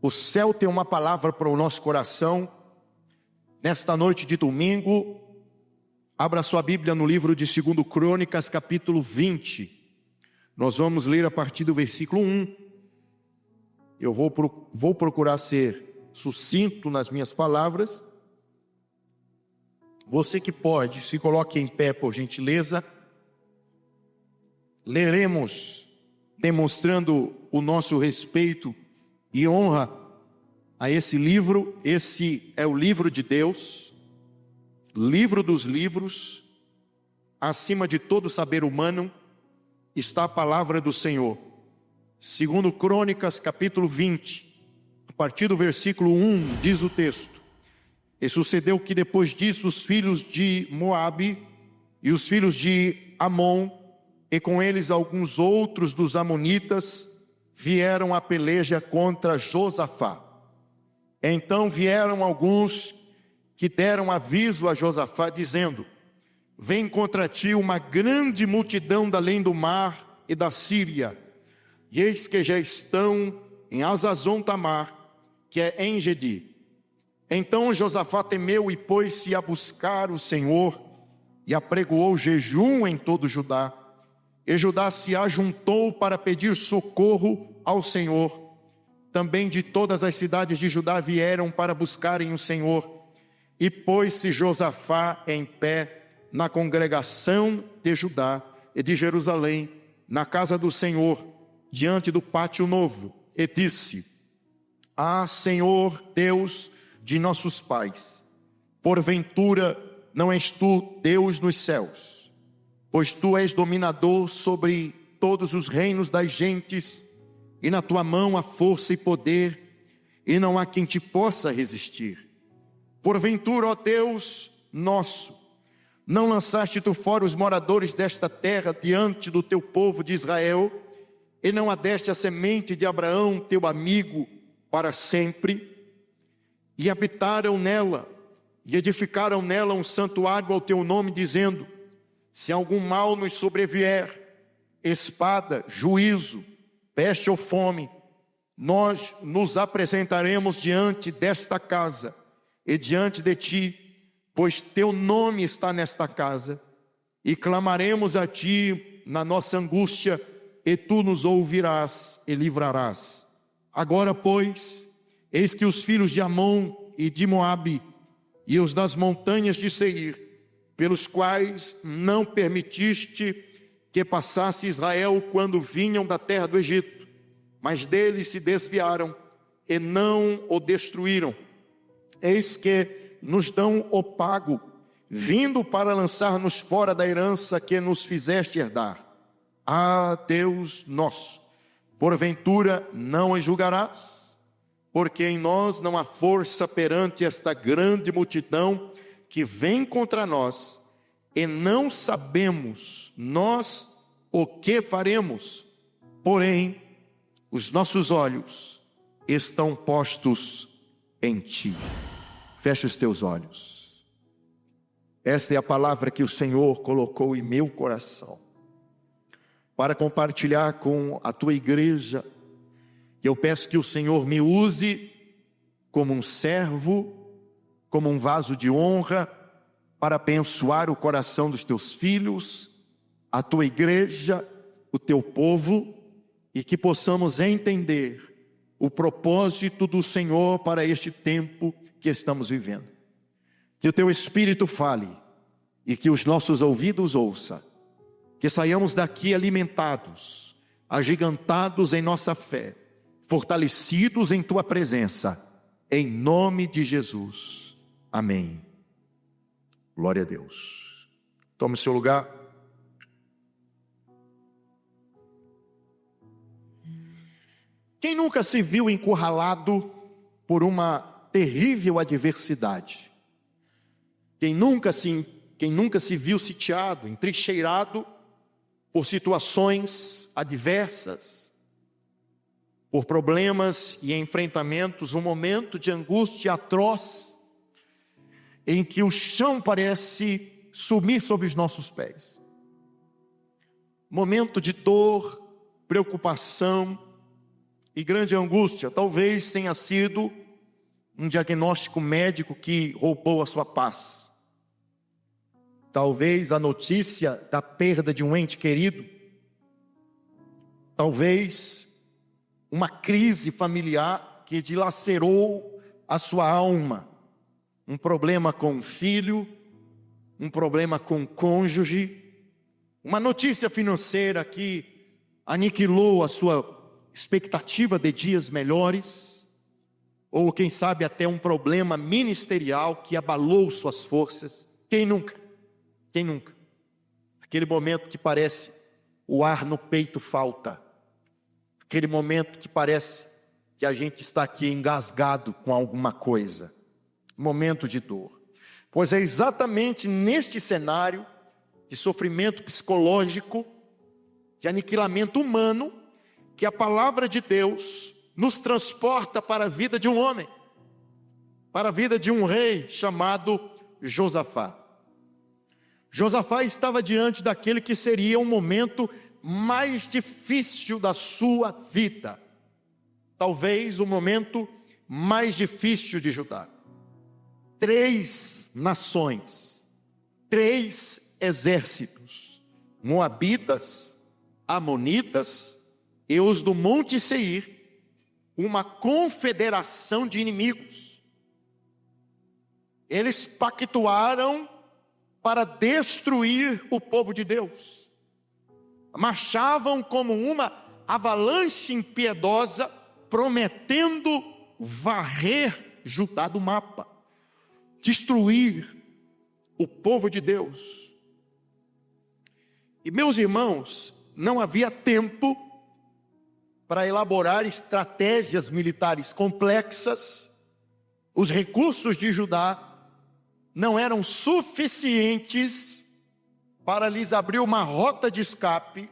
O céu tem uma palavra para o nosso coração. Nesta noite de domingo, abra sua Bíblia no livro de 2 Crônicas, capítulo 20. Nós vamos ler a partir do versículo 1. Eu vou procurar ser sucinto nas minhas palavras. Você que pode, se coloque em pé, por gentileza. Leremos, demonstrando o nosso respeito e honra a esse livro. Esse é o livro de Deus, livro dos livros. Acima de todo saber humano está a palavra do Senhor. 2 Crônicas, capítulo 20, a partir do versículo 1, diz o texto: E sucedeu que depois disso os filhos de Moabe e os filhos de Amon, e com eles alguns outros dos amonitas, vieram à peleja contra Josafá. Então vieram alguns que deram aviso a Josafá, dizendo: Vem contra ti uma grande multidão da além do mar e da Síria, e eis que já estão em Hazazon Tamar, que é em Gedi. Então Josafá temeu e pôs-se a buscar o Senhor, e apregoou jejum em todo Judá. E Judá se ajuntou para pedir socorro ao Senhor. Também de todas as cidades de Judá vieram para buscarem o Senhor. E pôs-se Josafá em pé na congregação de Judá e de Jerusalém, na casa do Senhor, diante do pátio novo, e disse: Ah, Senhor Deus de nossos pais, porventura não és tu Deus nos céus? Pois tu és dominador sobre todos os reinos das gentes, e na tua mão há força e poder, e não há quem te possa resistir. Porventura, ó Deus nosso, não lançaste tu fora os moradores desta terra diante do teu povo de Israel, e não adeste a semente de Abraão, teu amigo, para sempre? E habitaram nela, e edificaram nela um santuário ao teu nome, dizendo: Se algum mal nos sobrevier, espada, juízo, peste ou fome, nós nos apresentaremos diante desta casa e diante de ti, pois teu nome está nesta casa, e clamaremos a ti na nossa angústia, e tu nos ouvirás e livrarás. Agora, pois, eis que os filhos de Amon e de Moabe e os das montanhas de Seir, pelos quais não permitiste que passasse Israel quando vinham da terra do Egito, mas deles se desviaram e não o destruíram. Eis que nos dão o pago, vindo para lançar-nos fora da herança que nos fizeste herdar. Ah, Deus nosso, porventura não os julgarás? Porque em nós não há força perante esta grande multidão que vem contra nós, e não sabemos nós o que faremos, porém os nossos olhos estão postos em ti. Fecha os teus olhos. Esta é a palavra que o Senhor colocou em meu coração para compartilhar com a tua igreja. Eu peço que o Senhor me use como um servo, como um vaso de honra, para abençoar o coração dos teus filhos, a tua igreja, o teu povo, e que possamos entender o propósito do Senhor para este tempo que estamos vivendo. Que o teu Espírito fale e que os nossos ouvidos ouçam, que saiamos daqui alimentados, agigantados em nossa fé, fortalecidos em tua presença, em nome de Jesus. Amém. Glória a Deus. Tome o seu lugar. Quem nunca se viu encurralado por uma terrível adversidade? Quem nunca se viu sitiado, entrincheirado por situações adversas, por problemas e enfrentamentos, um momento de angústia atroz, em que o chão parece sumir sob os nossos pés. Momento de dor, preocupação, e grande angústia. Talvez tenha sido um diagnóstico médico que roubou a sua paz. Talvez a notícia da perda de um ente querido. Talvez uma crise familiar que dilacerou a sua alma. Um problema com o filho, um problema com o cônjuge, uma notícia financeira que aniquilou a sua expectativa de dias melhores, ou quem sabe até um problema ministerial que abalou suas forças. Quem nunca? Quem nunca? Aquele momento que parece o ar no peito falta, aquele momento que parece que a gente está aqui engasgado com alguma coisa, momento de dor. Pois é exatamente neste cenário de sofrimento psicológico, de aniquilamento humano, que a palavra de Deus nos transporta para a vida de um homem, para a vida de um rei chamado Josafá. Josafá estava diante daquele que seria o momento mais difícil da sua vida, talvez o momento mais difícil de Judá. 3 nações, 3 exércitos, moabitas, amonitas e os do Monte Seir, uma confederação de inimigos. Eles pactuaram para destruir o povo de Deus. Marchavam como uma avalanche impiedosa, prometendo varrer Judá do mapa, destruir o povo de Deus. E meus irmãos, não havia tempo para elaborar estratégias militares complexas. Os recursos de Judá não eram suficientes para lhes abrir uma rota de escape.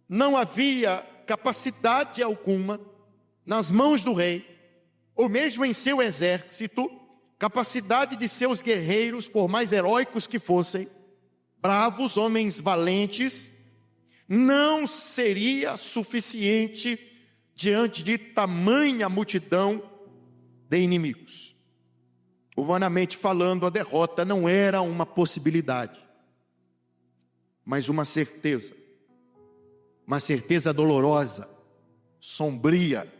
Não havia capacidade alguma nas mãos do rei, ou mesmo em seu exército, capacidade de seus guerreiros, por mais heróicos que fossem, bravos, homens valentes, não seria suficiente diante de tamanha multidão de inimigos. Humanamente falando, a derrota não era uma possibilidade, mas uma certeza dolorosa, sombria,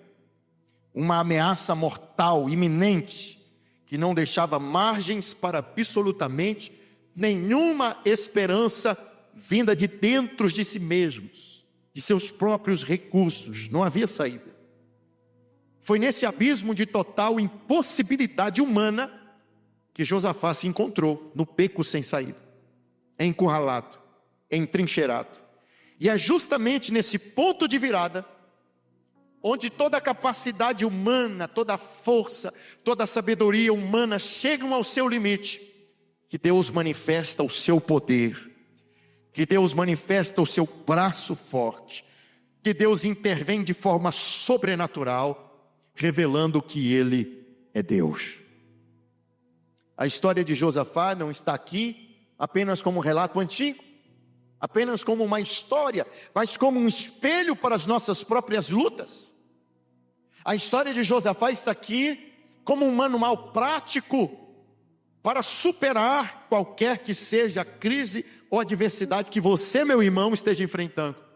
uma ameaça mortal, iminente, que não deixava margens para absolutamente nenhuma esperança vinda de dentro de si mesmos, de seus próprios recursos. Não havia saída. Foi nesse abismo de total impossibilidade humana que Josafá se encontrou, no beco sem saída, encurralado, entrincheirado. E é justamente nesse ponto de virada, onde toda a capacidade humana, toda a força, toda a sabedoria humana chegam ao seu limite, que Deus manifesta o seu poder, que Deus manifesta o seu braço forte, que Deus intervém de forma sobrenatural, revelando que Ele é Deus. A história de Josafá não está aqui apenas como um relato antigo, apenas como uma história, mas como um espelho para as nossas próprias lutas. A história de Josafá está aqui como um manual prático para superar qualquer que seja a crise ou adversidade que você, meu irmão, esteja enfrentando.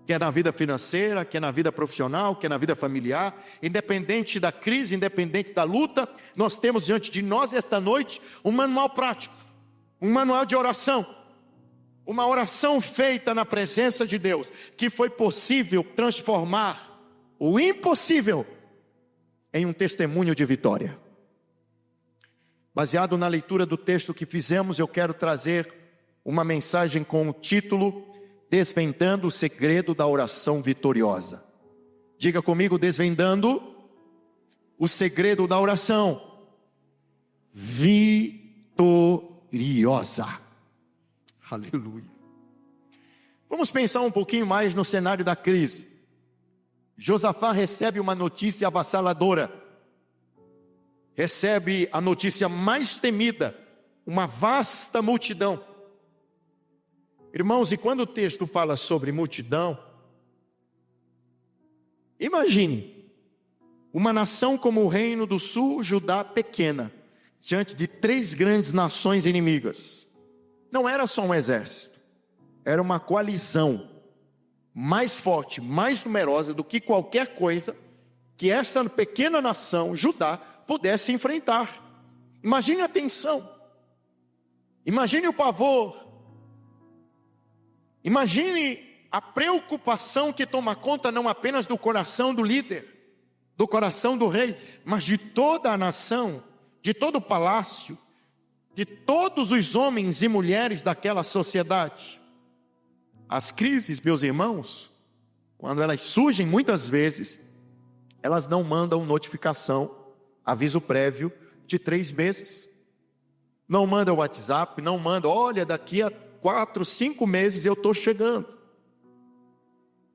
Quer na vida financeira, quer na vida profissional, quer na vida familiar, independente da crise, independente da luta, nós temos diante de nós esta noite um manual prático, um manual de oração, uma oração feita na presença de Deus, que foi possível transformar o impossível em um testemunho de vitória. Baseado na leitura do texto que fizemos, eu quero trazer uma mensagem com o título Desvendando o segredo da oração vitoriosa. Diga comigo, desvendando o segredo da oração vitoriosa. Aleluia. Vamos pensar um pouquinho mais no cenário da crise. Josafá recebe uma notícia avassaladora. Recebe a notícia mais temida, uma vasta multidão. Irmãos, e quando o texto fala sobre multidão, Imagine, uma nação como o Reino do Sul, Judá pequena, diante de 3 grandes nações inimigas. Não era só um exército, era uma coalizão mais forte, mais numerosa do que qualquer coisa que essa pequena nação, Judá, pudesse enfrentar. Imagine a tensão, imagine o pavor, imagine a preocupação que toma conta não apenas do coração do líder, do coração do rei, mas de toda a nação, de todo o palácio, de todos os homens e mulheres daquela sociedade. As crises, meus irmãos, quando elas surgem muitas vezes, elas não mandam notificação, aviso prévio de 3 meses. Não manda o WhatsApp, não manda, olha, daqui a 4, 5 meses eu estou chegando.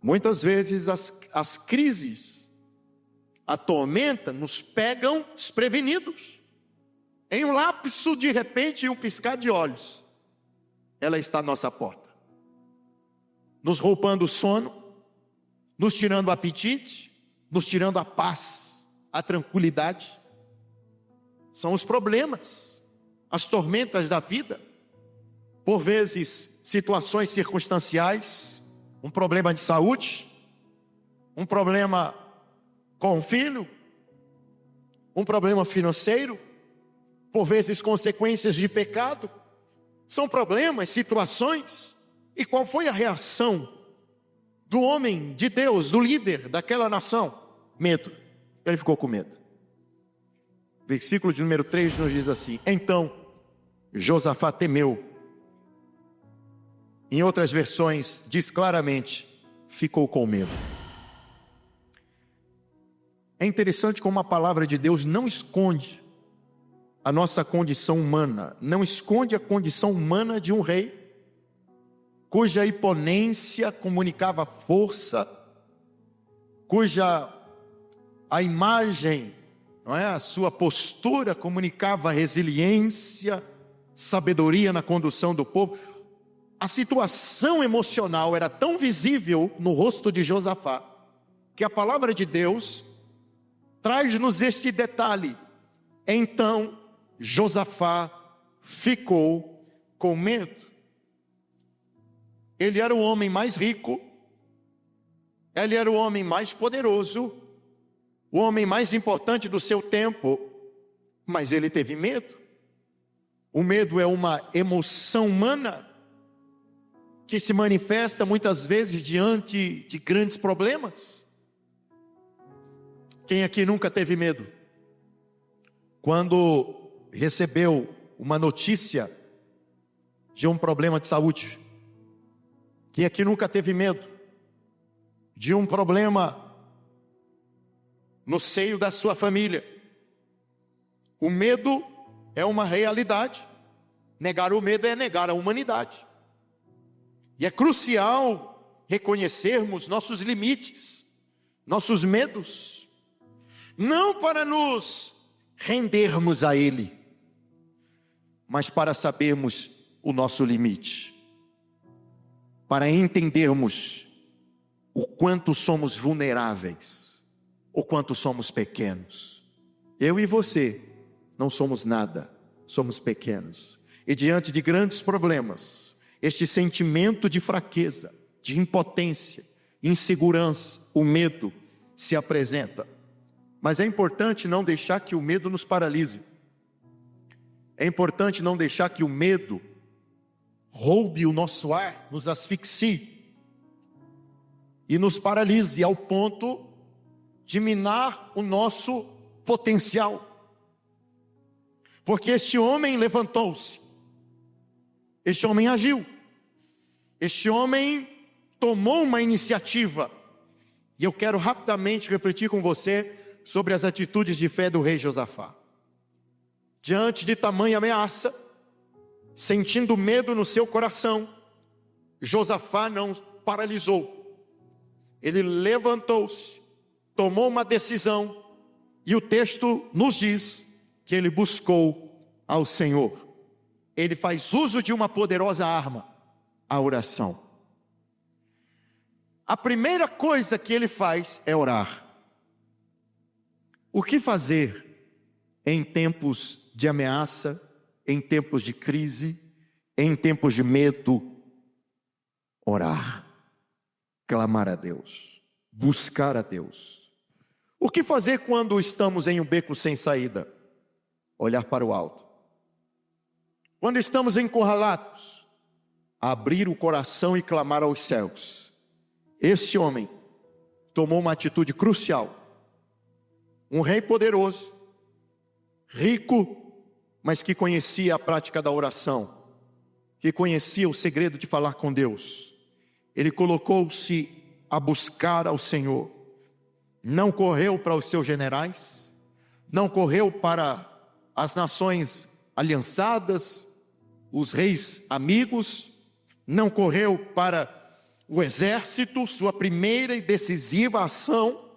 Muitas vezes as crises, a tormenta nos pegam desprevenidos. Em um lapso, de repente, em um piscar de olhos, ela está à nossa porta, nos roubando o sono, nos tirando o apetite, nos tirando a paz, a tranquilidade. São os problemas, as tormentas da vida, por vezes situações circunstanciais, um problema de saúde, um problema com o filho, um problema financeiro, por vezes consequências de pecado. São problemas, situações. E qual foi a reação do homem de Deus, do líder daquela nação? Medo. Ele ficou com medo. Versículo de número 3 nos diz assim: então Josafá temeu. Em outras versões diz claramente, ficou com medo. É interessante como a palavra de Deus não esconde a nossa condição humana, não esconde a condição humana de um rei, cuja imponência comunicava força, cuja a imagem, não é, a sua postura comunicava resiliência, sabedoria na condução do povo. A situação emocional era tão visível no rosto de Josafá, que a palavra de Deus traz-nos este detalhe: então Josafá ficou com medo. Ele era o homem mais rico, ele era o homem mais poderoso, o homem mais importante do seu tempo, mas ele teve medo. O medo é uma emoção humana que se manifesta muitas vezes diante de grandes problemas. Quem aqui nunca teve medo? Quando recebeu uma notícia de um problema de saúde. Quem aqui nunca teve medo de um problema no seio da sua família? O medo é uma realidade. Negar o medo é negar a humanidade. E é crucial reconhecermos nossos limites, nossos medos, não para nos rendermos a Ele, mas para sabermos o nosso limite, para entendermos o quanto somos vulneráveis, o quanto somos pequenos. Eu e você não somos nada, somos pequenos. E diante de grandes problemas, este sentimento de fraqueza, de impotência, insegurança, o medo se apresenta. Mas é importante não deixar que o medo nos paralise. É importante não deixar que o medo roube o nosso ar, nos asfixie e nos paralise ao ponto de minar o nosso potencial. Porque este homem levantou-se, este homem agiu, este homem tomou uma iniciativa. E eu quero rapidamente refletir com você sobre as atitudes de fé do rei Josafá. Diante de tamanha ameaça, sentindo medo no seu coração, Josafá não paralisou. Ele levantou-se, tomou uma decisão, e o texto nos diz que ele buscou ao Senhor. Ele faz uso de uma poderosa arma, a oração. a primeira coisa que ele faz é orar. O que fazer em tempos de ameaça, em tempos de crise, em tempos de medo? Orar, clamar a Deus, buscar a Deus. O que fazer quando estamos em um beco sem saída? Olhar para o alto. Quando estamos encurralados, abrir o coração e clamar aos céus. Esse homem tomou uma atitude crucial. Um rei poderoso, rico, mas que conhecia a prática da oração, que conhecia o segredo de falar com Deus. Ele colocou-se a buscar ao Senhor. Não correu para os seus generais, não correu para as nações aliançadas, os reis amigos, não correu para o exército. Sua primeira e decisiva ação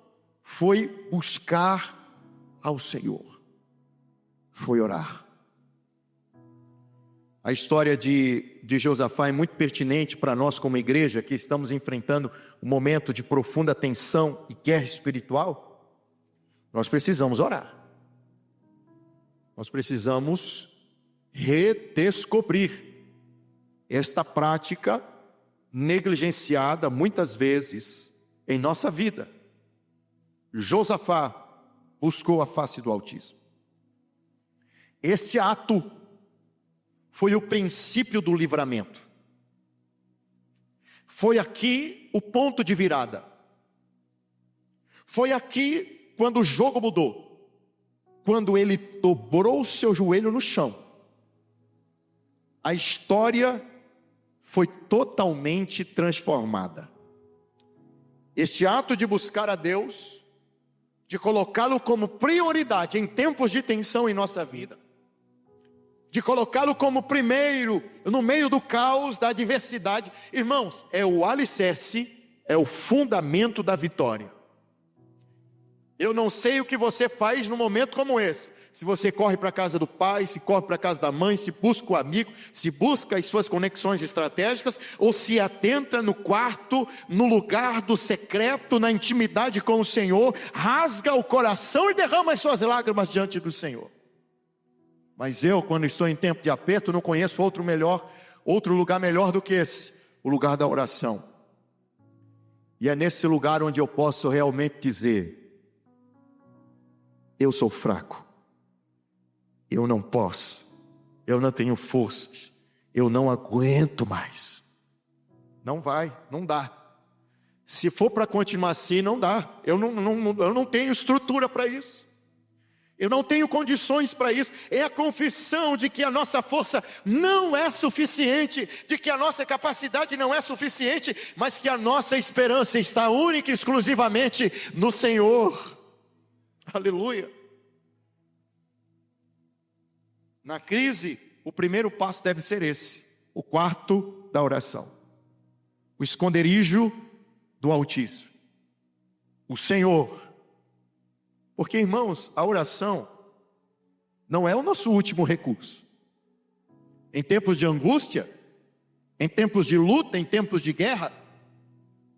foi buscar ao Senhor, foi orar. A história de Josafá é muito pertinente para nós como igreja, que estamos enfrentando um momento de profunda tensão e guerra espiritual. Nós precisamos orar. Nós precisamos redescobrir esta prática negligenciada muitas vezes em nossa vida. Josafá buscou a face do Altíssimo. Este ato foi o princípio do livramento. Foi aqui o ponto de virada. Foi aqui quando o jogo mudou. Quando ele dobrou o seu joelho no chão. A história foi totalmente transformada. Este ato de buscar a Deus, de colocá-lo como prioridade em tempos de tensão em nossa vida, de colocá-lo como primeiro no meio do caos, da adversidade, irmãos, é o alicerce, é o fundamento da vitória. Eu não sei o que você faz num momento como esse. Se você corre para a casa do pai, se corre para a casa da mãe, se busca o amigo, se busca as suas conexões estratégicas, ou se atenta no quarto, no lugar do secreto, na intimidade com o Senhor, rasga o coração e derrama as suas lágrimas diante do Senhor. Mas eu, quando estou em tempo de aperto, não conheço outro lugar melhor do que esse, o lugar da oração. E é nesse lugar onde eu posso realmente dizer: eu sou fraco, eu não posso, eu não tenho forças, eu não aguento mais. Não vai, não dá. Se for para continuar assim, não dá. Eu não tenho estrutura para isso. Eu não tenho condições para isso. É a confissão de que a nossa força não é suficiente, de que a nossa capacidade não é suficiente, mas que a nossa esperança está única e exclusivamente no Senhor. Aleluia. Na crise, o primeiro passo deve ser esse, o quarto da oração. O esconderijo do Altíssimo. O Senhor. Porque, irmãos, a oração não é o nosso último recurso. Em tempos de angústia, em tempos de luta, em tempos de guerra,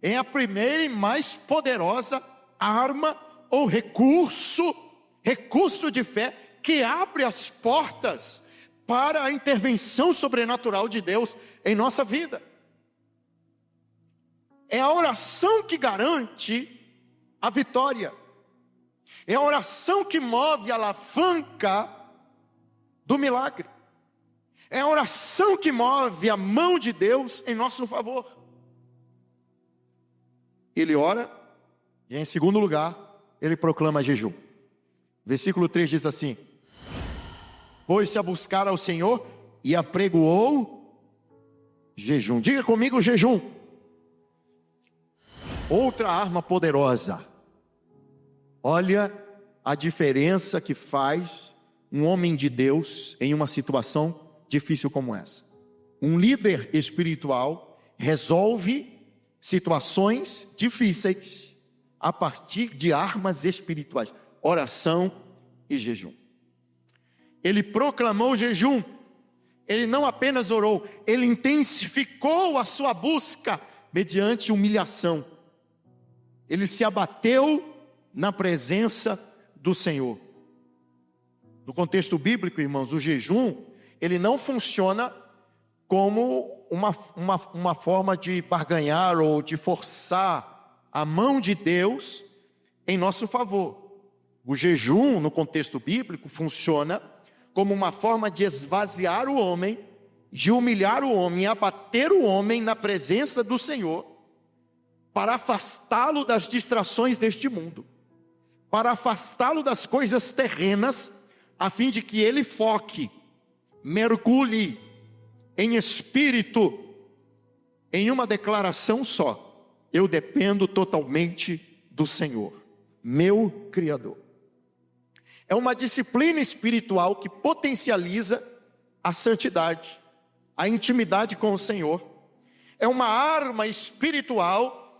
é a primeira e mais poderosa arma ou recurso de fé que abre as portas para a intervenção sobrenatural de Deus em nossa vida. É a oração que garante a vitória. É a oração que move a alavanca do milagre. É a oração que move a mão de Deus em nosso favor. Ele ora e, em segundo lugar, ele proclama jejum. Versículo 3 diz assim: pôs-se a buscar ao Senhor e apregoou jejum. Diga comigo, jejum. Outra arma poderosa. Olha a diferença que faz um homem de Deus em uma situação difícil como essa. Um líder espiritual resolve situações difíceis a partir de armas espirituais, oração e jejum. Ele proclamou jejum. Ele não apenas orou, ele intensificou a sua busca mediante humilhação, ele se abateu na presença do Senhor. No contexto bíblico, irmãos, o jejum, ele não funciona como uma forma de barganhar ou de forçar a mão de Deus em nosso favor. O jejum, no contexto bíblico, funciona como uma forma de esvaziar o homem, de humilhar o homem, abater o homem na presença do Senhor, para afastá-lo das distrações deste mundo, para afastá-lo das coisas terrenas, a fim de que ele foque, mergulhe em espírito, em uma declaração só: eu dependo totalmente do Senhor, meu Criador. É uma disciplina espiritual que potencializa a santidade, a intimidade com o Senhor. É uma arma espiritual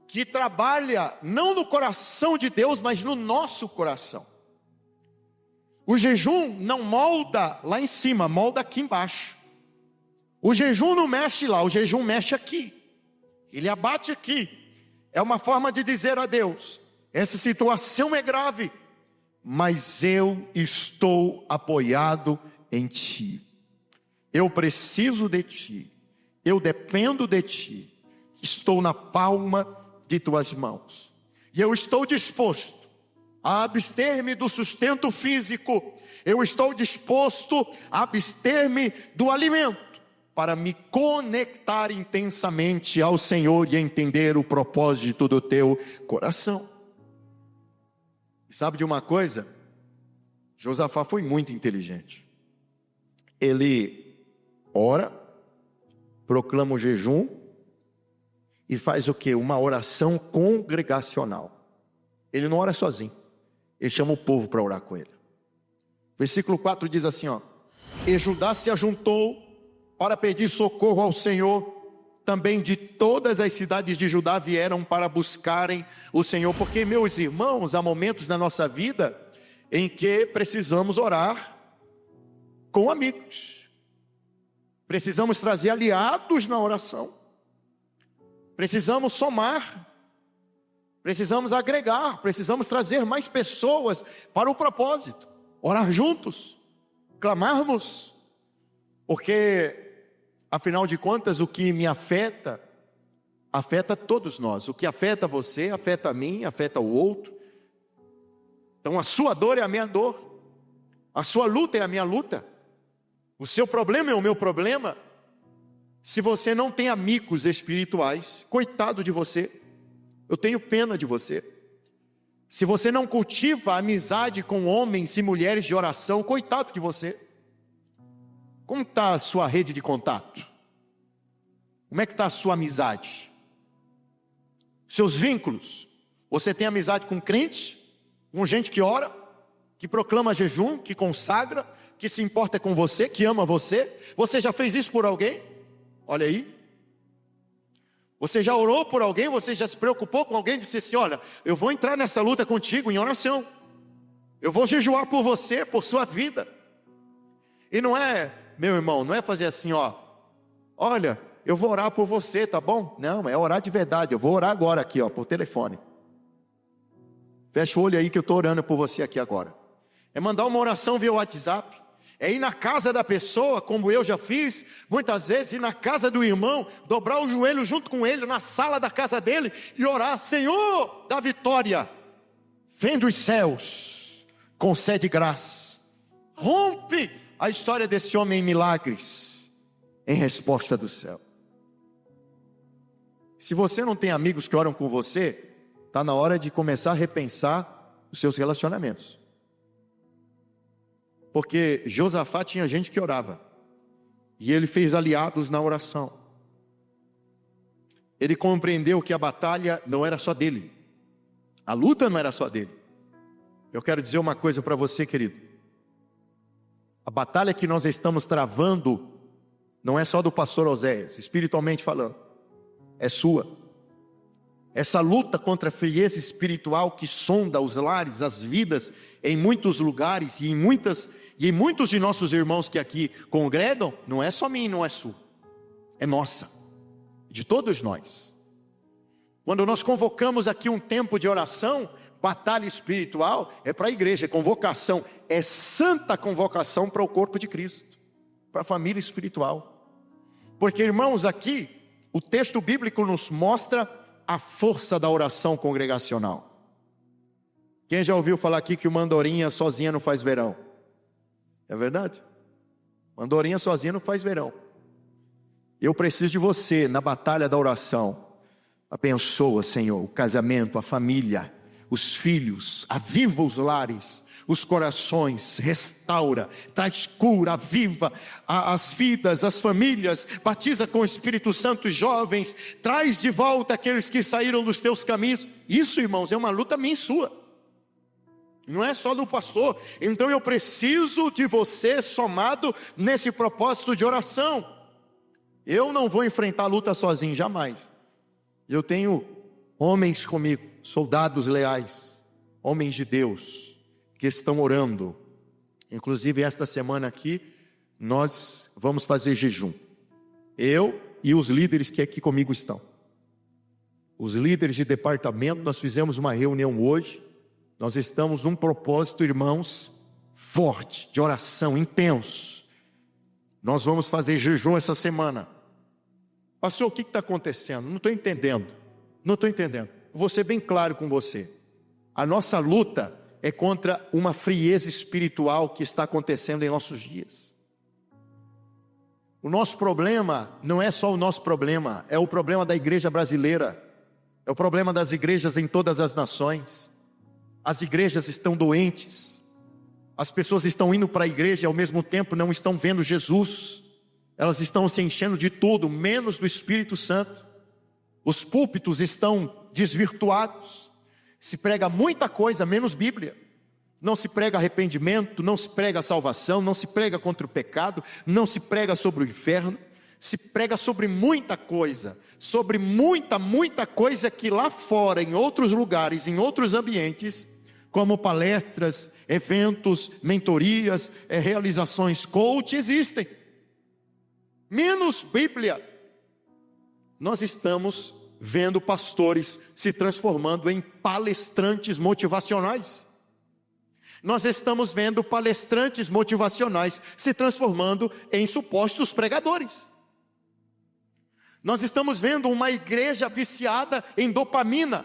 que trabalha não no coração de Deus, mas no nosso coração. O jejum não molda lá em cima, molda aqui embaixo. O jejum não mexe lá, o jejum mexe aqui. Ele abate aqui. É uma forma de dizer a Deus: essa situação é grave, mas eu estou apoiado em Ti. Eu preciso de Ti. Eu dependo de Ti. Estou na palma de Tuas mãos. E eu estou disposto a abster-me do sustento físico. Eu estou disposto a abster-me do alimento, para me conectar intensamente ao Senhor e entender o propósito do teu coração. E sabe de uma coisa? Josafá foi muito inteligente. Ele ora, proclama o jejum e faz o quê? Uma oração congregacional. Ele não ora sozinho, ele chama o povo para orar com ele. Versículo 4 diz assim, ó: e Judá se ajuntou para pedir socorro ao Senhor. Também de todas as cidades de Judá vieram para buscarem o Senhor. Porque, meus irmãos, há momentos na nossa vida em que precisamos orar com amigos. Precisamos trazer aliados na oração. Precisamos somar. Precisamos agregar. Precisamos trazer mais pessoas para o propósito. Orar juntos. Clamarmos. Porque, afinal de contas, o que me afeta, afeta todos nós. O que afeta você, afeta a mim, afeta o outro. Então a sua dor é a minha dor. A sua luta é a minha luta. O seu problema é o meu problema. Se você não tem amigos espirituais, coitado de você. Eu tenho pena de você. Se você não cultiva a amizade com homens e mulheres de oração, coitado de você. Como está a sua rede de contato? Como é que está a sua amizade? Seus vínculos? Você tem amizade com crente? Com gente que ora? Que proclama jejum? Que consagra? Que se importa com você? Que ama você? Você já fez isso por alguém? Olha aí. Você já orou por alguém? Você já se preocupou com alguém? Disse assim: olha, eu vou entrar nessa luta contigo em oração. Eu vou jejuar por você, por sua vida. E não é, meu irmão, não é fazer assim, ó: olha, eu vou orar por você, tá bom? Não, é orar de verdade. Eu vou orar agora aqui, ó, por telefone. Fecha o olho aí que eu estou orando por você aqui agora. É mandar uma oração via WhatsApp. É ir na casa da pessoa, como eu já fiz, muitas vezes, ir na casa do irmão, dobrar o joelho junto com ele, na sala da casa dele, e orar: Senhor da vitória, vem dos céus, concede graça, rompe a história desse homem em milagres, em resposta do céu. Se você não tem amigos que oram com você, está na hora de começar a repensar os seus relacionamentos. Porque Josafá tinha gente que orava, e ele fez aliados na oração. Ele compreendeu que a batalha não era só dele, a luta não era só dele. Eu quero dizer uma coisa para você, querido: a batalha que nós estamos travando não é só do pastor Oséias, espiritualmente falando, é sua. Essa luta contra a frieza espiritual que sonda os lares, as vidas, em muitos lugares e em muitos de nossos irmãos que aqui congregam, não é só minha, não é sua, é nossa, de todos nós. Quando nós convocamos aqui um tempo de oração, batalha espiritual, é para a igreja, é convocação, é santa convocação para o corpo de Cristo, para a família espiritual. Porque, irmãos, aqui, o texto bíblico nos mostra a força da oração congregacional. Quem já ouviu falar aqui que uma andorinha sozinha não faz verão? É verdade? Uma andorinha sozinha não faz verão. Eu preciso de você na batalha da oração. Abençoa, Senhor, o casamento, a família, os filhos, aviva os lares, os corações, restaura, traz cura, aviva as vidas, as famílias, batiza com o Espírito Santo os jovens, traz de volta aqueles que saíram dos teus caminhos. Isso, irmãos, é uma luta minha e sua, não é só do pastor. Então eu preciso de você somado nesse propósito de oração. Eu não vou enfrentar a luta sozinho, jamais. Eu tenho homens comigo, soldados leais, homens de Deus, que estão orando. Inclusive esta semana aqui, nós vamos fazer jejum. Eu e os líderes que aqui comigo estão. Os líderes de departamento, nós fizemos uma reunião hoje. Nós estamos num propósito, irmãos, forte, de oração, intenso. Nós vamos fazer jejum essa semana. Pastor, o que está acontecendo? Não estou entendendo. Vou ser bem claro com você. A nossa luta é contra uma frieza espiritual que está acontecendo em nossos dias. O nosso problema não é só o nosso problema, é o problema da igreja brasileira, é o problema das igrejas em todas as nações. As igrejas estão doentes, as pessoas estão indo para a igreja e ao mesmo tempo não estão vendo Jesus. Elas estão se enchendo de tudo, menos do Espírito Santo. Os púlpitos estão desvirtuados. Se prega muita coisa, menos Bíblia. Não se prega arrependimento, não se prega salvação, não se prega contra o pecado, não se prega sobre o inferno. Se prega sobre muita coisa, sobre muita coisa que lá fora, em outros lugares, em outros ambientes, como palestras, eventos, mentorias, realizações coach, existem. Menos Bíblia. Nós estamos vendo pastores se transformando em palestrantes motivacionais. Nós estamos vendo palestrantes motivacionais se transformando em supostos pregadores. Nós estamos vendo uma igreja viciada em dopamina,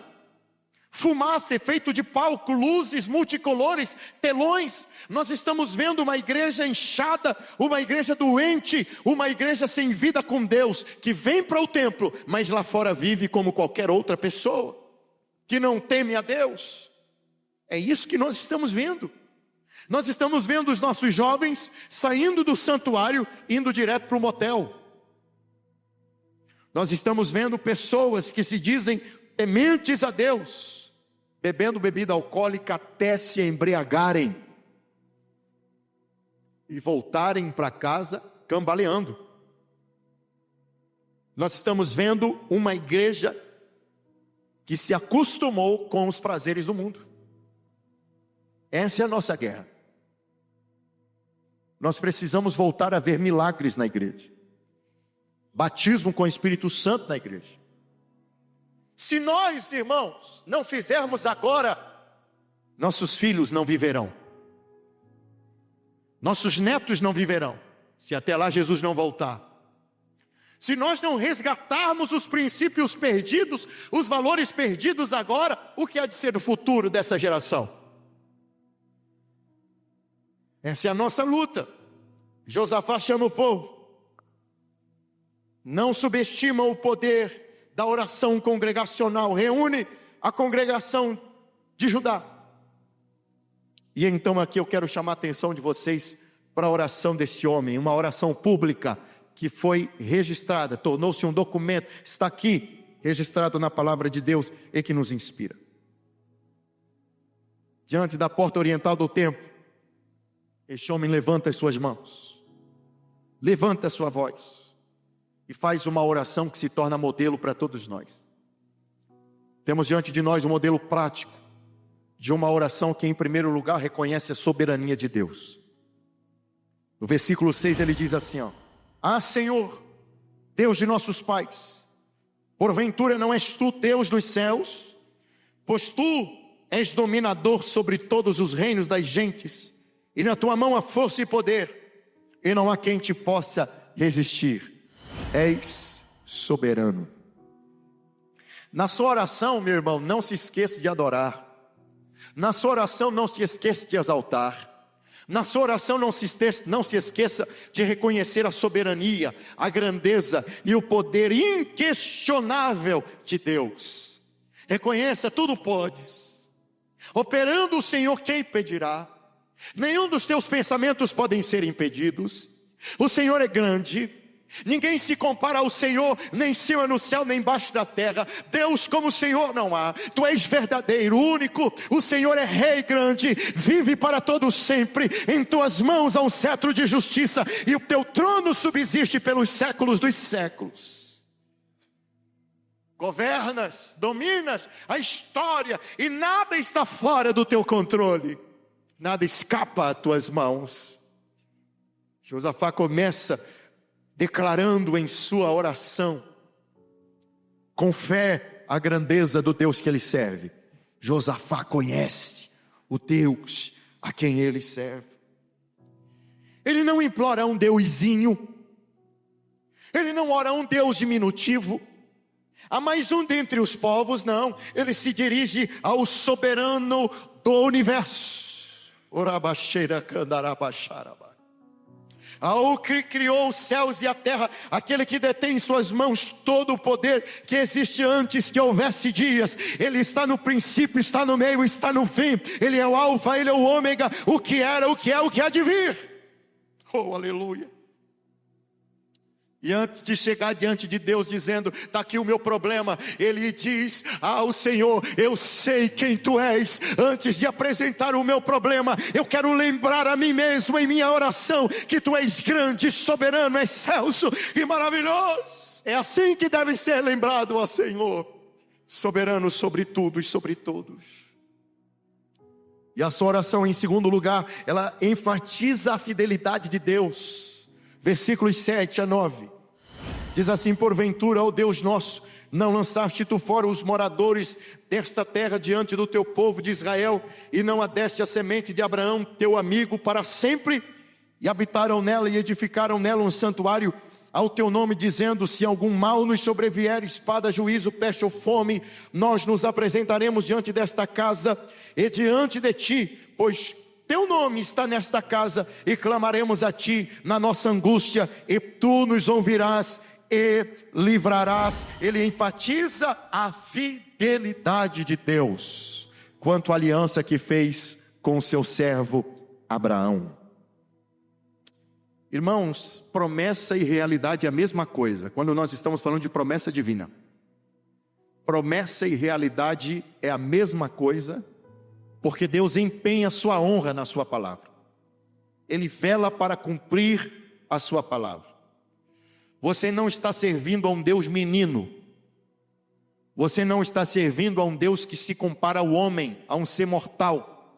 fumaça, efeito de palco, luzes multicolores, telões. Nós estamos vendo uma igreja inchada, uma igreja doente, uma igreja sem vida com Deus, que vem para o templo, mas lá fora vive como qualquer outra pessoa, que não teme a Deus. É isso que nós estamos vendo. Nós estamos vendo os nossos jovens saindo do santuário, indo direto para o motel. Nós estamos vendo pessoas que se dizem tementes a Deus, bebendo bebida alcoólica até se embriagarem e voltarem para casa cambaleando. Nós estamos vendo uma igreja que se acostumou com os prazeres do mundo. Essa é a nossa guerra. Nós precisamos voltar a ver milagres na igreja, batismo com o Espírito Santo na igreja. Se nós, irmãos, não fizermos agora, nossos filhos não viverão, nossos netos não viverão, se até lá Jesus não voltar. Se nós não resgatarmos os princípios perdidos, os valores perdidos agora, o que há de ser o futuro dessa geração? Essa é a nossa luta. Josafá chama o povo. Não subestima o poder da oração congregacional. Reúne a congregação de Judá. E então aqui eu quero chamar a atenção de vocês para a oração desse homem. Uma oração pública que foi registrada, tornou-se um documento. Está aqui, registrado na palavra de Deus e que nos inspira. Diante da porta oriental do templo, este homem levanta as suas mãos, levanta a sua voz e faz uma oração que se torna modelo para todos nós. Temos diante de nós um modelo prático de uma oração que em primeiro lugar reconhece a soberania de Deus. No versículo 6 ele diz assim, ó: Ah, Senhor, Deus de nossos pais, Porventura não és tu Deus dos céus? Pois tu és dominador sobre todos os reinos das gentes, e na tua mão há força e poder, e não há quem te possa resistir. És soberano. Na sua oração, meu irmão, não se esqueça de adorar. Na sua oração não se esqueça de exaltar. Na sua oração não se esqueça de reconhecer a soberania, a grandeza e o poder inquestionável de Deus. Reconheça, tudo podes. Operando o Senhor, quem impedirá? Nenhum dos teus pensamentos podem ser impedidos. O Senhor é grande. Ninguém se compara ao Senhor, nem em cima no céu, nem embaixo da terra. Deus como o Senhor não há. Tu és verdadeiro, único. O Senhor é Rei grande, vive para todo sempre. Em tuas mãos há um cetro de justiça, e o teu trono subsiste pelos séculos dos séculos. Governas, dominas a história, e nada está fora do teu controle. Nada escapa às tuas mãos. Josafá começa declarando em sua oração, com fé, a grandeza do Deus que ele serve. Josafá conhece o Deus a quem ele serve. Ele não implora um deusinho, ele não ora um Deus diminutivo, há mais um dentre os povos, não. Ele se dirige ao soberano do universo. Orabaxeira candarabacharaba. Ao que criou os céus e a terra, aquele que detém em suas mãos todo o poder que existe antes que houvesse dias. Ele está no princípio, está no meio, está no fim. Ele é o alfa, ele é o ômega, o que era, o que é, o que há de vir. Oh, aleluia. E antes de chegar diante de Deus dizendo, está aqui o meu problema, ele diz ao Senhor, eu sei quem tu és. Antes de apresentar o meu problema, eu quero lembrar a mim mesmo em minha oração, que tu és grande, soberano, excelso e maravilhoso. É assim que deve ser lembrado ao Senhor, soberano sobre tudo e sobre todos. E a sua oração, em segundo lugar, ela enfatiza a fidelidade de Deus. Versículos 7 a 9. Diz assim: porventura, ó Deus nosso, não lançaste tu fora os moradores desta terra diante do teu povo de Israel, e não adeste a semente de Abraão, teu amigo, para sempre? E habitaram nela e edificaram nela um santuário ao teu nome, dizendo: se algum mal nos sobrevier, espada, juízo, peste ou fome, nós nos apresentaremos diante desta casa e diante de ti, pois teu nome está nesta casa, e clamaremos a ti na nossa angústia, e tu nos ouvirás e livrarás. Ele enfatiza a fidelidade de Deus quanto à aliança que fez com o seu servo Abraão. Irmãos, promessa e realidade é a mesma coisa quando nós estamos falando de promessa divina. Promessa e realidade é a mesma coisa, porque Deus empenha a sua honra na sua palavra. Ele vela para cumprir a sua palavra. Você não está servindo a um Deus menino. Você não está servindo a um Deus que se compara ao homem, a um ser mortal,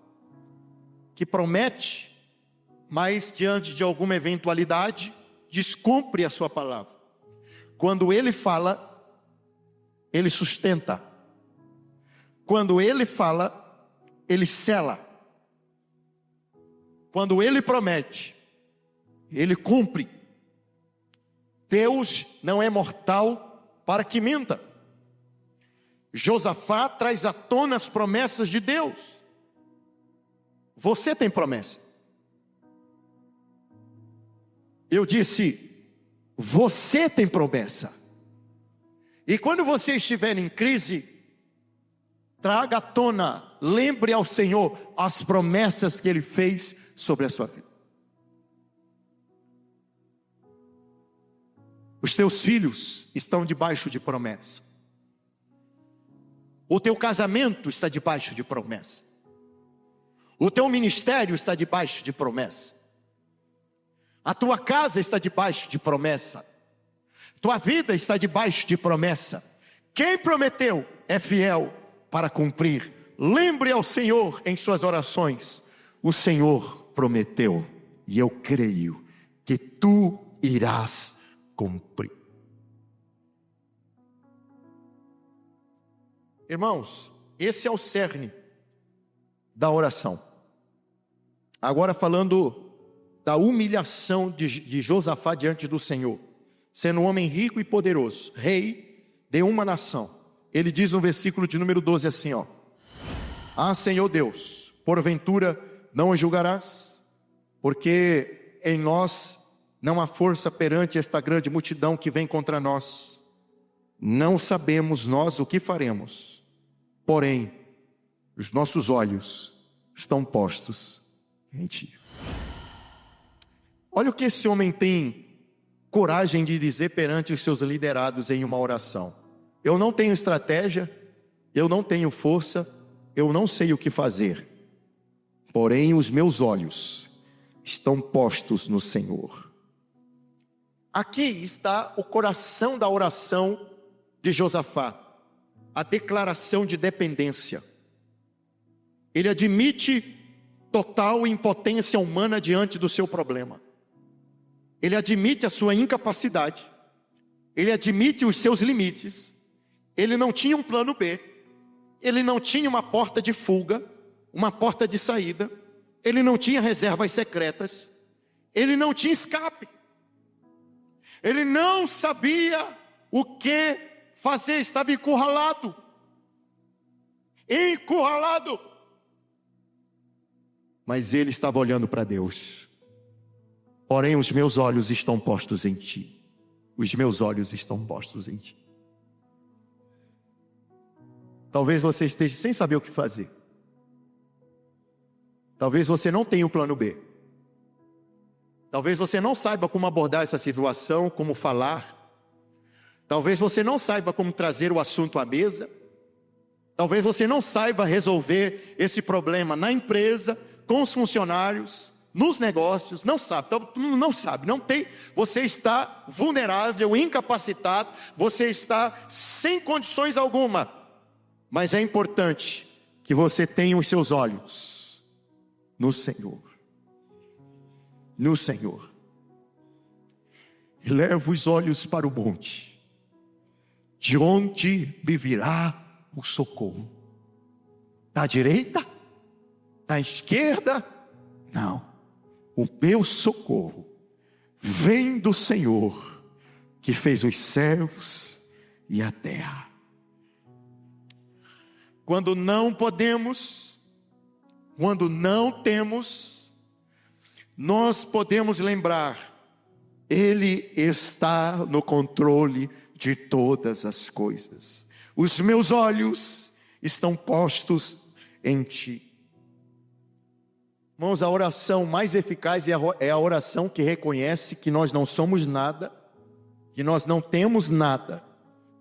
que promete, mas diante de alguma eventualidade, descumpre a sua palavra. Quando ele fala, ele sustenta. Quando ele fala, ele sela. Quando ele promete, ele cumpre. Deus não é mortal para que minta. Josafá traz à tona as promessas de Deus. Você tem promessa. Eu disse, você tem promessa. E quando você estiver em crise, traga à tona, lembre ao Senhor as promessas que Ele fez sobre a sua vida. Os teus filhos estão debaixo de promessa. O teu casamento está debaixo de promessa. O teu ministério está debaixo de promessa. A tua casa está debaixo de promessa. Tua vida está debaixo de promessa. Quem prometeu é fiel para cumprir. Lembre ao Senhor em suas orações. O Senhor prometeu, e eu creio que tu irás cumprir. Irmãos, esse é o cerne da oração. Agora falando da humilhação de Josafá diante do Senhor, sendo um homem rico e poderoso, rei de uma nação. Ele diz no versículo de número 12 assim, ó: Ah, Senhor Deus, porventura não o julgarás? Porque em nós não há força perante esta grande multidão que vem contra nós. Não sabemos nós o que faremos, porém os nossos olhos estão postos em Ti. Olha o que esse homem tem coragem de dizer perante os seus liderados em uma oração: eu não tenho estratégia, eu não tenho força, eu não sei o que fazer, porém os meus olhos estão postos no Senhor. Aqui está o coração da oração de Josafá, a declaração de dependência. Ele admite total impotência humana diante do seu problema. Ele admite a sua incapacidade. Ele admite os seus limites. Ele não tinha um plano B. Ele não tinha uma porta de fuga, uma porta de saída. Ele não tinha reservas secretas. Ele não tinha escape. Ele não sabia o que fazer, estava encurralado. Encurralado. Mas ele estava olhando para Deus. Porém, os meus olhos estão postos em Ti. Os meus olhos estão postos em Ti. Talvez você esteja sem saber o que fazer. Talvez você não tenha o plano B. Talvez você não saiba como abordar essa situação, como falar. Talvez você não saiba como trazer o assunto à mesa. Talvez você não saiba resolver esse problema na empresa, com os funcionários, nos negócios. Não sabe, não tem. Você está vulnerável, incapacitado. Você está sem condições alguma. Mas é importante que você tenha os seus olhos no Senhor. No Senhor. Eleva os olhos para o monte, de onde me virá o socorro? Da direita? Da esquerda? Não. O meu socorro vem do Senhor, que fez os céus e a terra. Quando não podemos, quando não temos, nós podemos lembrar: Ele está no controle de todas as coisas. Os meus olhos estão postos em Ti. Irmãos, a oração mais eficaz é a oração que reconhece que nós não somos nada, que nós não temos nada,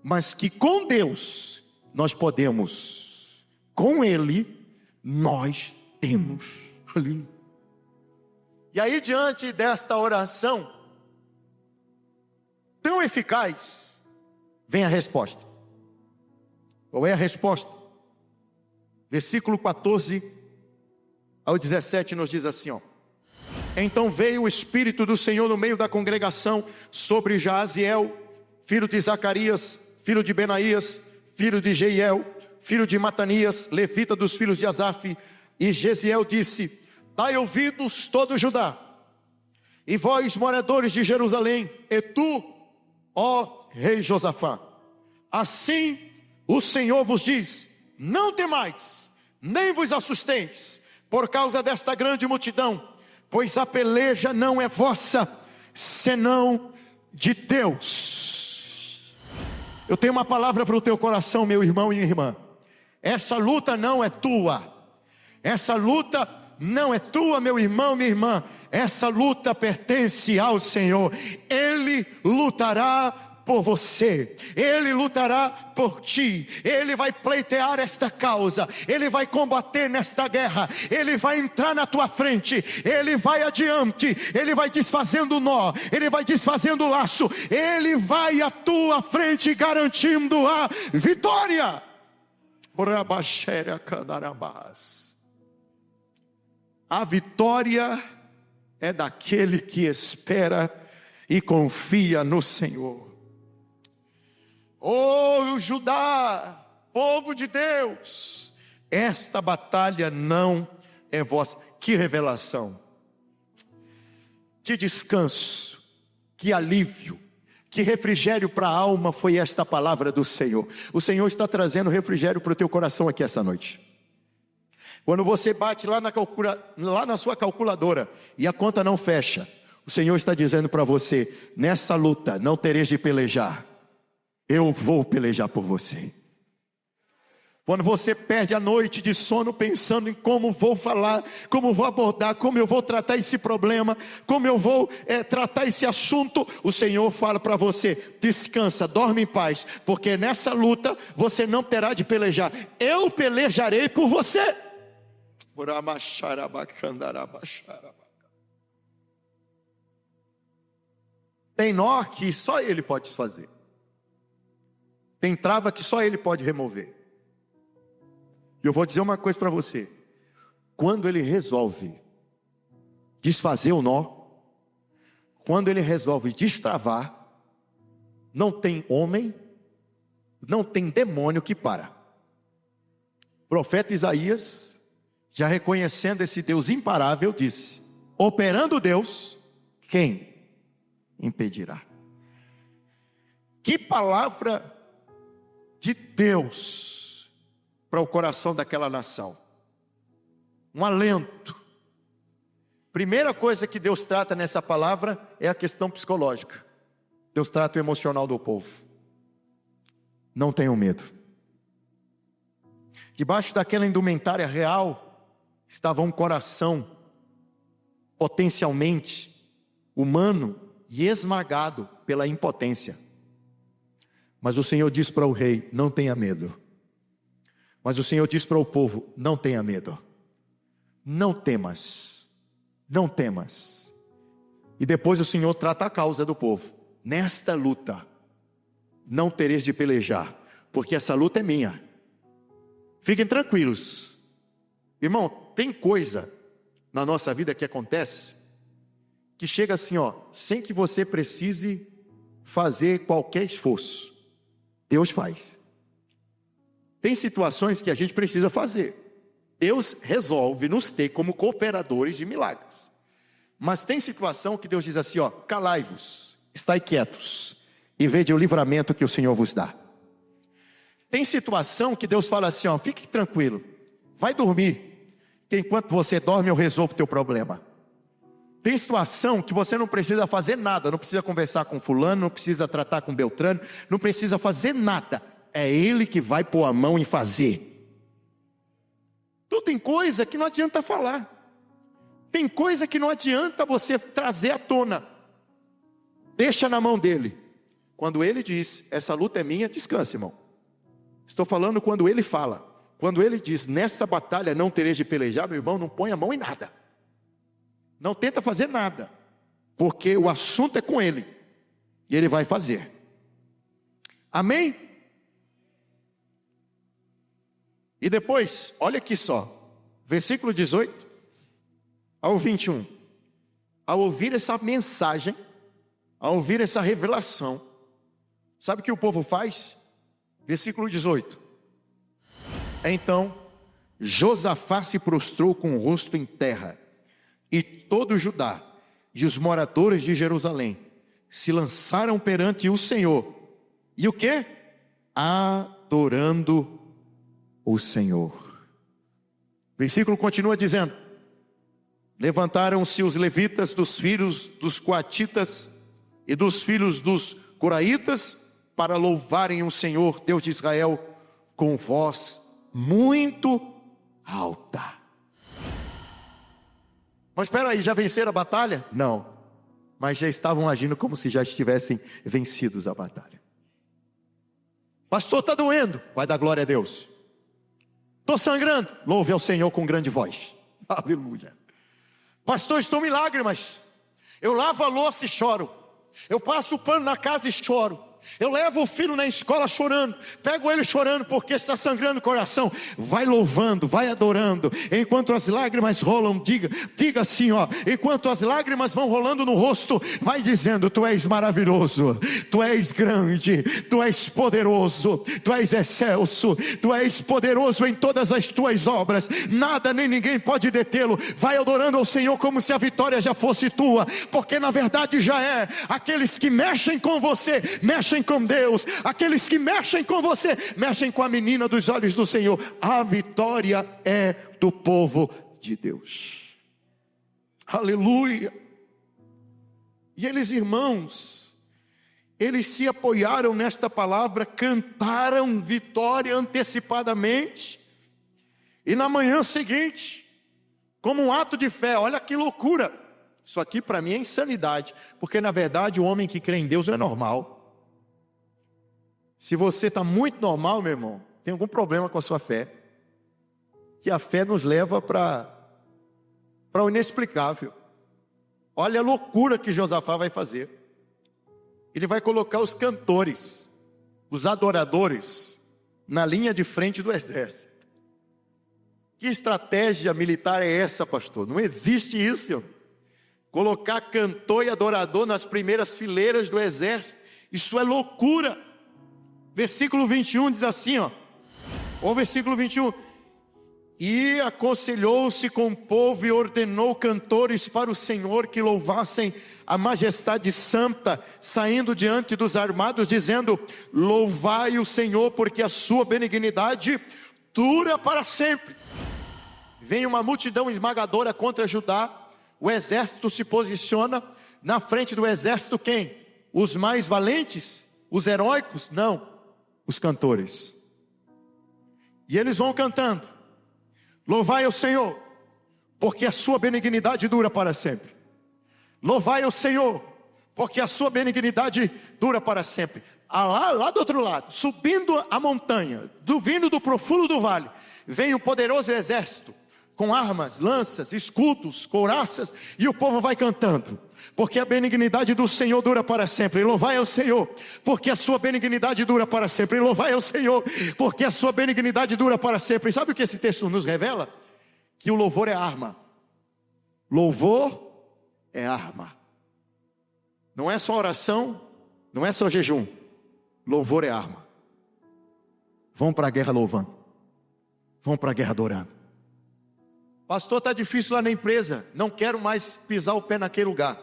mas que com Deus nós podemos, com Ele nós temos. E aí, diante desta oração tão eficaz, vem a resposta. Qual é a resposta? Versículo 14 ao 17 nos diz assim, ó: Então veio o Espírito do Senhor no meio da congregação sobre Jaaziel, filho de Zacarias, filho de Benaías, filho de Jeiel, filho de Matanias, levita dos filhos de Asaf. E Jeziel disse: Dai ouvidos todo Judá, e vós moradores de Jerusalém, e tu, ó rei Josafá, assim o Senhor vos diz: não temais, nem vos assusteis por causa desta grande multidão, pois a peleja não é vossa, senão de Deus. Eu tenho uma palavra para o teu coração, meu irmão e minha irmã. Essa luta não é tua. Essa luta não é tua, meu irmão, minha irmã. Essa luta pertence ao Senhor. Ele lutará por você, Ele lutará por ti, Ele vai pleitear esta causa, Ele vai combater nesta guerra, Ele vai entrar na tua frente, Ele vai adiante, Ele vai desfazendo o nó, Ele vai desfazendo o laço, Ele vai à tua frente garantindo a vitória. A vitória é daquele que espera e confia no Senhor. Oh Judá, povo de Deus, esta batalha não é vossa. Que revelação, que descanso, que alívio, que refrigério para a alma foi esta palavra do Senhor. O Senhor está trazendo refrigério para o teu coração aqui essa noite. Quando você bate lá na sua calculadora e a conta não fecha, o Senhor está dizendo para você: nessa luta não tereis de pelejar, eu vou pelejar por você. Quando você perde a noite de sono pensando em como vou falar, como vou abordar, como eu vou tratar esse problema, como eu vou tratar esse assunto, o Senhor fala para você: descansa, dorme em paz, porque nessa luta você não terá de pelejar, eu pelejarei por você. Tem nó que só Ele pode desfazer, tem trava que só Ele pode remover. E eu vou dizer uma coisa para você: quando Ele resolve desfazer o nó, quando Ele resolve destravar, não tem homem, não tem demônio que para. O profeta Isaías, já reconhecendo esse Deus imparável, disse: operando Deus, quem impedirá? Que palavra de Deus para o coração daquela nação, um alento. Primeira coisa que Deus trata nessa palavra é a questão psicológica. Deus trata o emocional do povo. Não tenham medo. Debaixo daquela indumentária real estava um coração potencialmente humano e esmagado pela impotência. Mas o Senhor diz para o rei: não tenha medo. Mas o Senhor diz para o povo: não tenha medo, não temas, não temas. E depois o Senhor trata a causa do povo: nesta luta não tereis de pelejar, porque essa luta é minha. Fiquem tranquilos. Irmão, tem coisa na nossa vida que acontece, que chega assim, sem que você precise fazer qualquer esforço, Deus faz. Tem situações que a gente precisa fazer, Deus resolve nos ter como cooperadores de milagres. Mas tem situação que Deus diz assim: calai-vos, estai quietos, e vede o livramento que o Senhor vos dá. Tem situação que Deus fala assim: fique tranquilo, vai dormir, que enquanto você dorme eu resolvo o teu problema. Tem situação que você não precisa fazer nada, não precisa conversar com fulano, não precisa tratar com Beltrano, não precisa fazer nada. É Ele que vai pôr a mão em fazer. Então tem coisa que não adianta falar, tem coisa que não adianta você trazer à tona. Deixa na mão dele. Quando Ele diz: essa luta é minha, descansa, irmão. Estou falando quando Ele fala. Quando Ele diz: nessa batalha não tereis de pelejar, meu irmão, não põe a mão em nada. Não tenta fazer nada, porque o assunto é com Ele, e Ele vai fazer. Amém? E depois, olha aqui só, versículo 18 ao 21. Ao ouvir essa mensagem, ao ouvir essa revelação, sabe o que o povo faz? Versículo 18. Então Josafá se prostrou com o rosto em terra, e todo Judá e os moradores de Jerusalém se lançaram perante o Senhor. E o quê? Adorando o Senhor. O versículo continua dizendo: levantaram-se os levitas dos filhos dos coatitas e dos filhos dos coraitas para louvarem o Senhor, Deus de Israel, com voz muito alta. Mas espera aí, já venceram a batalha? Não, mas já estavam agindo como se já estivessem vencidos a batalha. Pastor, está doendo, vai dar glória a Deus. Estou sangrando, louve ao Senhor com grande voz. Aleluia. Pastor, estou em lágrimas, eu lavo a louça e choro, eu passo o pano na casa e choro, Eu levo o filho na escola chorando, pego ele chorando porque está sangrando o coração. Vai louvando, vai adorando, enquanto as lágrimas rolam, diga assim, ó, enquanto as lágrimas vão rolando no rosto, vai dizendo: tu és maravilhoso, tu és grande, tu és poderoso, tu és excelso, tu és poderoso em todas as tuas obras, nada nem ninguém pode detê-lo. Vai adorando ao Senhor como se a vitória já fosse tua, porque na verdade já é. Aqueles que mexem com você, mexem com Deus. Aqueles que mexem com você, mexem com a menina dos olhos do Senhor. A vitória é do povo de Deus. Aleluia. E eles, irmãos, eles se apoiaram nesta palavra, cantaram vitória antecipadamente, e na manhã seguinte, como um ato de fé, olha que loucura, isso aqui para mim é insanidade, porque na verdade o homem que crê em Deus não é normal. Se você está muito normal, meu irmão, tem algum problema com a sua fé, que a fé nos leva para o inexplicável. Olha a loucura que Josafá vai fazer. Ele vai colocar os cantores, os adoradores, na linha de frente do exército. Que estratégia militar é essa, pastor? Não existe isso. Colocar cantor e adorador nas primeiras fileiras do exército, isso é loucura. Versículo 21 diz assim, ó. O versículo 21. E aconselhou-se com o povo e ordenou cantores para o Senhor que louvassem a majestade santa, saindo diante dos armados, dizendo: louvai o Senhor, porque a sua benignidade dura para sempre. Vem uma multidão esmagadora contra Judá. O exército se posiciona. Na frente do exército quem? Os mais valentes? Os heróicos? Não, os cantores. E eles vão cantando: louvai ao Senhor, porque a sua benignidade dura para sempre. Louvai ao Senhor, porque a sua benignidade dura para sempre. Lá do outro lado, subindo a montanha, vindo do profundo do vale, vem um poderoso exército, com armas, lanças, escudos, couraças, e o povo vai cantando: porque a benignidade do Senhor dura para sempre. Louvai ao Senhor, porque a sua benignidade dura para sempre. Louvai ao Senhor, porque a sua benignidade dura para sempre. E sabe o que esse texto nos revela? Que o louvor é arma. Louvor é arma. Não é só oração, não é só jejum. Louvor é arma. Vão para a guerra louvando, vão para a guerra adorando. Pastor, está difícil lá na empresa, não quero mais pisar o pé naquele lugar.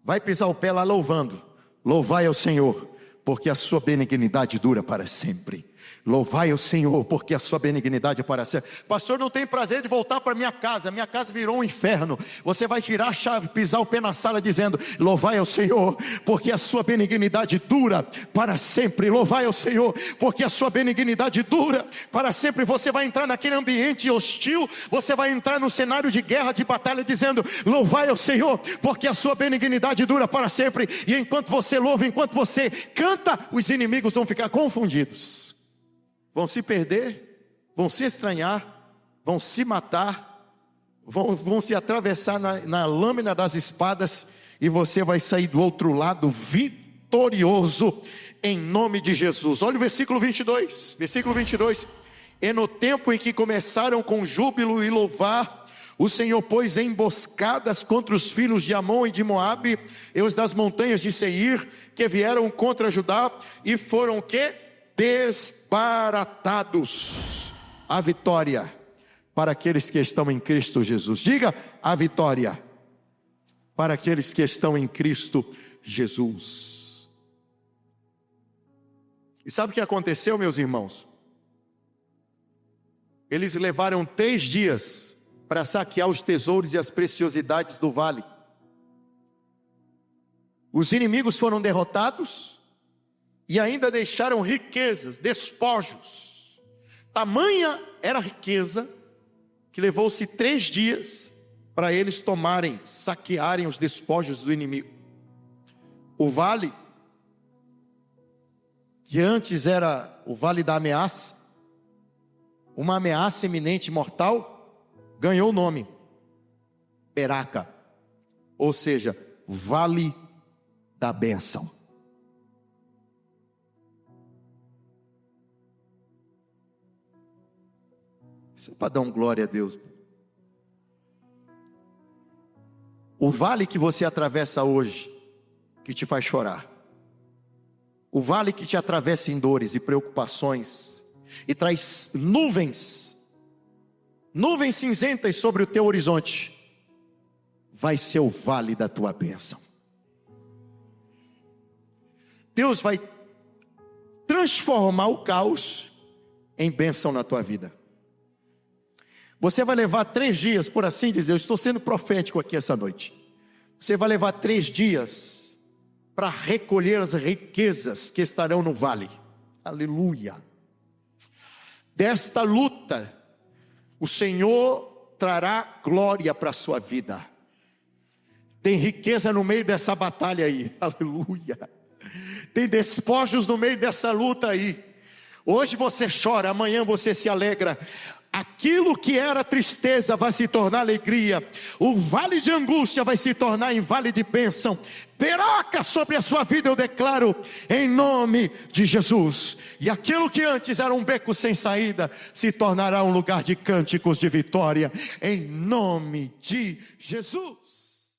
Vai pisar o pé lá louvando. Louvai ao Senhor, porque a sua benignidade dura para sempre. Louvai ao Senhor, porque a sua benignidade é para sempre. Pastor, não tem prazer de voltar para minha casa virou um inferno. Você vai tirar a chave, pisar o pé na sala dizendo: louvai ao Senhor, porque a sua benignidade dura para sempre. Louvai ao Senhor, porque a sua benignidade dura para sempre. Você vai entrar naquele ambiente hostil, você vai entrar no cenário de guerra, de batalha, dizendo: louvai ao Senhor, porque a sua benignidade dura para sempre. E enquanto você louva, enquanto você canta, os inimigos vão ficar confundidos, vão se perder, vão se estranhar, vão se matar, vão se atravessar na lâmina das espadas, e você vai sair do outro lado vitorioso, em nome de Jesus. Olha o versículo 22, e no tempo em que começaram com júbilo e louvar, o Senhor pôs emboscadas contra os filhos de Amon e de Moabe, e os das montanhas de Seir, que vieram contra Judá, e foram o quê? Desbaratados. A vitória para aqueles que estão em Cristo Jesus. Diga: a vitória para aqueles que estão em Cristo Jesus. E sabe o que aconteceu, meus irmãos? Eles levaram 3 dias para saquear os tesouros e as preciosidades do vale. Os inimigos foram derrotados e ainda deixaram riquezas, despojos. Tamanha era a riqueza que levou-se 3 dias para eles tomarem, saquearem os despojos do inimigo. O vale, que antes era o vale da ameaça, uma ameaça iminente mortal, ganhou o nome Beraca, ou seja, vale da bênção. Isso é para dar um glória a Deus. O vale que você atravessa hoje, que te faz chorar, o vale que te atravessa em dores e preocupações, e traz nuvens cinzentas sobre o teu horizonte, vai ser o vale da tua bênção. Deus vai transformar o caos em bênção na tua vida. Você vai levar 3 dias, por assim dizer, eu estou sendo profético aqui essa noite. Você vai levar 3 dias para recolher as riquezas que estarão no vale. Aleluia. Desta luta, o Senhor trará glória para a sua vida. Tem riqueza no meio dessa batalha aí. Aleluia. Tem despojos no meio dessa luta aí. Hoje você chora, amanhã você se alegra. Aquilo que era tristeza vai se tornar alegria. O vale de angústia vai se tornar em vale de bênção. Peroca sobre a sua vida eu declaro, em nome de Jesus. E aquilo que antes era um beco sem saída, se tornará um lugar de cânticos de vitória, em nome de Jesus.